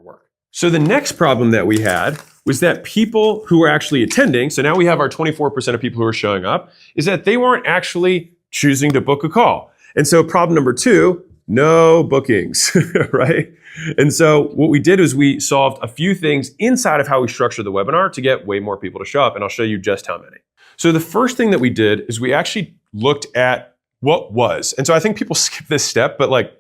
more work. So the next problem that we had was that people who were actually attending, so now we have our 24% of people who are showing up, is that they weren't actually choosing to book a call. And so problem number 2, no bookings, right? And so what we did is we solved a few things inside of how we structure the webinar to get way more people to show up, and I'll show you just how many. So the first thing that we did is we actually looked at what was. And so I think people skip this step, but like,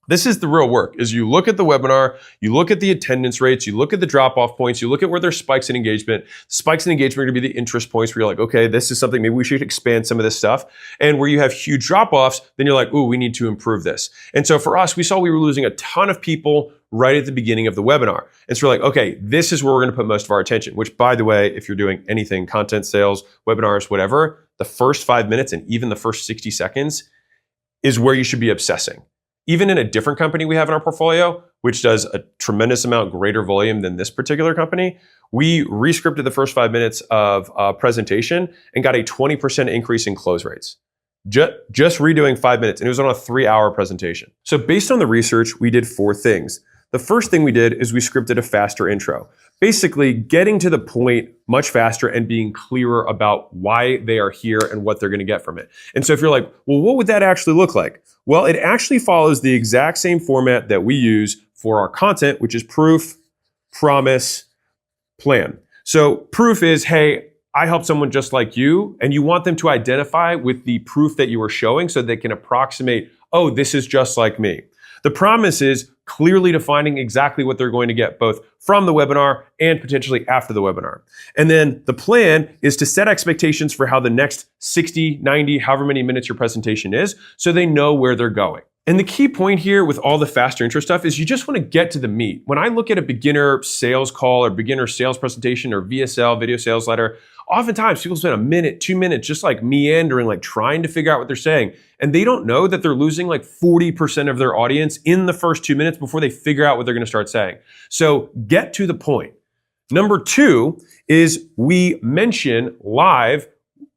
this is the real work, is you look at the webinar, you look at the attendance rates, you look at the drop-off points, you look at where there's spikes in engagement. Spikes in engagement are gonna be the interest points where you're like, okay, this is something, maybe we should expand some of this stuff. And where you have huge drop-offs, then you're like, ooh, we need to improve this. And so for us, we saw we were losing a ton of people right at the beginning of the webinar. And so we're like, okay, this is where we're gonna put most of our attention, which by the way, if you're doing anything, content, sales, webinars, whatever, the first 5 minutes and even the first 60 seconds is where you should be obsessing. Even in a different company we have in our portfolio, which does a tremendous amount greater volume than this particular company, we re-scripted the first 5 minutes of presentation and got a 20% increase in close rates. Just redoing 5 minutes, and it was on a 3-hour presentation. So based on the research, we did 4 things. The first thing we did is we scripted a faster intro. Basically getting to the point much faster and being clearer about why they are here and what they're gonna get from it. And so if you're like, well, what would that actually look like? Well, it actually follows the exact same format that we use for our content, which is proof, promise, plan. So proof is, hey, I helped someone just like you, and you want them to identify with the proof that you are showing so they can approximate, oh, this is just like me. The promise is clearly defining exactly what they're going to get both from the webinar and potentially after the webinar. And then the plan is to set expectations for how the next 60, 90, however many minutes your presentation is, so they know where they're going. And the key point here with all the faster intro stuff is you just want to get to the meat. When I look at a beginner sales call or beginner sales presentation or VSL, video sales letter, oftentimes people spend a minute, 2 minutes just like meandering, like trying to figure out what they're saying. And they don't know that they're losing like 40% of their audience in the first 2 minutes before they figure out what they're going to start saying. So get to the point. Number 2 is we mention live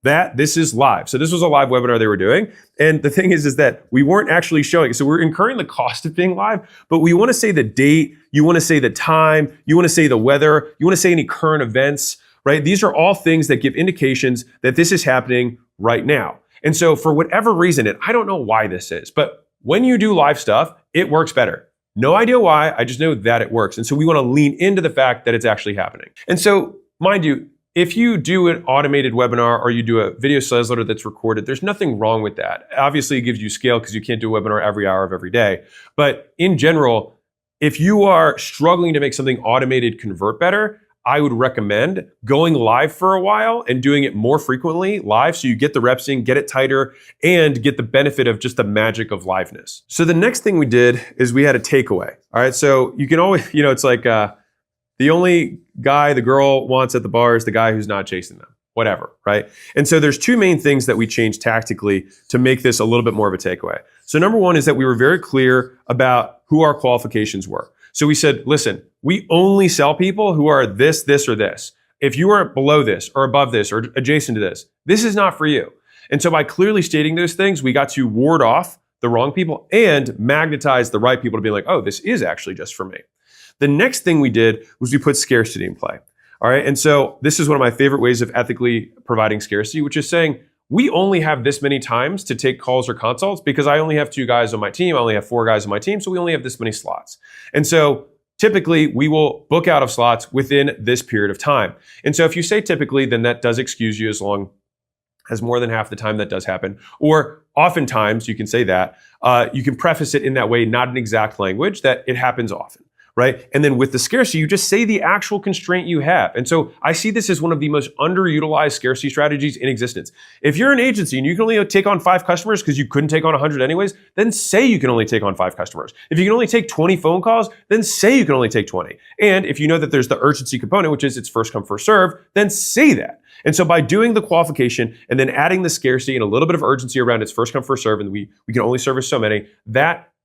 that this is live. So this was a live webinar they were doing. And the thing is that we weren't actually showing. So we're incurring the cost of being live, but we want to say the date, you want to say the time, you want to say the weather, you want to say any current events, right? These are all things that give indications that this is happening right now. And so for whatever reason, and I don't know why this is, but when you do live stuff, it works better. No idea why, I just know that it works. And so we want to lean into the fact that it's actually happening. And so mind you, if you do an automated webinar or you do a video sales letter that's recorded, there's nothing wrong with that. Obviously, it gives you scale because you can't do a webinar every hour of every day. But in general, if you are struggling to make something automated convert better, I would recommend going live for a while and doing it more frequently live so you get the reps in, get it tighter, and get the benefit of just the magic of liveness. So the next thing we did is we had a takeaway. All right, so you can always, it's like the only guy the girl wants at the bar is the guy who's not chasing them, whatever, right? And so there's 2 main things that we changed tactically to make this a little bit more of a takeaway. So number 1 is that we were very clear about who our qualifications were. So we said, listen, we only sell people who are this, this, or this. If you are below this or above this or adjacent to this, this is not for you. And so by clearly stating those things, we got to ward off the wrong people and magnetize the right people to be like, oh, this is actually just for me. The next thing we did was we put scarcity in play. All right. And so this is one of my favorite ways of ethically providing scarcity, which is saying we only have this many times to take calls or consults because I only have 2 guys on my team. I only have 4 guys on my team. So we only have this many slots. And so typically we will book out of slots within this period of time. And so if you say typically, then that does excuse you as long as more than half the time that does happen. Or oftentimes you can say that, you can preface it in that way, not an exact language, that it happens often. Right? And then with the scarcity, you just say the actual constraint you have. And so I see this as one of the most underutilized scarcity strategies in existence. If you're an agency and you can only take on 5 customers because you couldn't take on 100 anyways, then say you can only take on 5 customers. If you can only take 20 phone calls, then say you can only take 20. And if you know that there's the urgency component, which is it's first come, first serve, then say that. And so by doing the qualification and then adding the scarcity and a little bit of urgency around it's first come, first serve, and we can only service so many,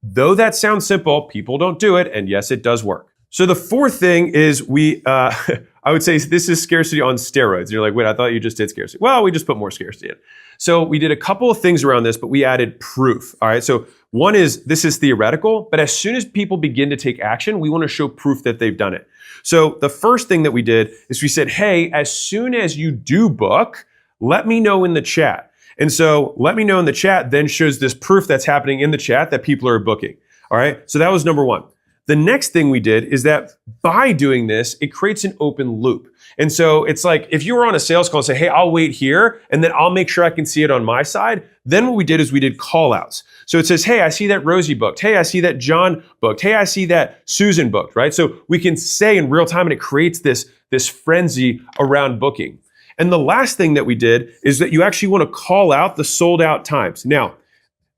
though that sounds simple, people don't do it, and yes, it does work. So the 4th thing is I would say this is scarcity on steroids. And you're like, wait, I thought you just did scarcity. Well, we just put more scarcity in. So we did a couple of things around this, but we added proof. All right, so One is this is theoretical, but as soon as people begin to take action, we want to show proof that they've done it. So the first thing that we did is we said, hey, as soon as you do book, let me know in the chat. And so let me know in the chat then shows this proof that's happening in the chat that people are booking. All right. So that was number one. The next thing we did is that by doing this, it creates an open loop. And so it's like if you were on a sales call and say, hey, I'll wait here and then I'll make sure I can see it on my side. Then what we did is we did call outs. So it says, hey, I see that Rosie booked. Hey, I see that John booked. Hey, I see that Susan booked, right? So we can say in real time and it creates this frenzy around booking. And the last thing that we did is that you actually want to call out the sold out times. Now,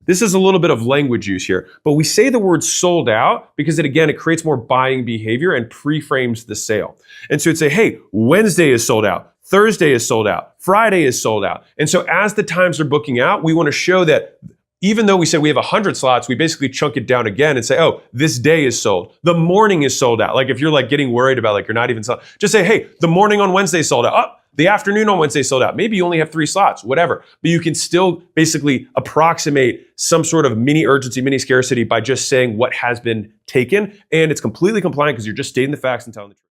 this is a little bit of language use here, but we say the word sold out because it creates more buying behavior and pre-frames the sale. And so it'd say, hey, Wednesday is sold out. Thursday is sold out. Friday is sold out. And so as the times are booking out, we want to show that even though we said we have 100 slots, we basically chunk it down again and say, oh, this day is sold. The morning is sold out. Like if you're like getting worried about like you're not even sold, just say, hey, the morning on Wednesday is sold out. Oh, the afternoon on Wednesday sold out. Maybe you only have 3 slots, whatever. But you can still basically approximate some sort of mini urgency, mini scarcity by just saying what has been taken. And it's completely compliant because you're just stating the facts and telling the truth.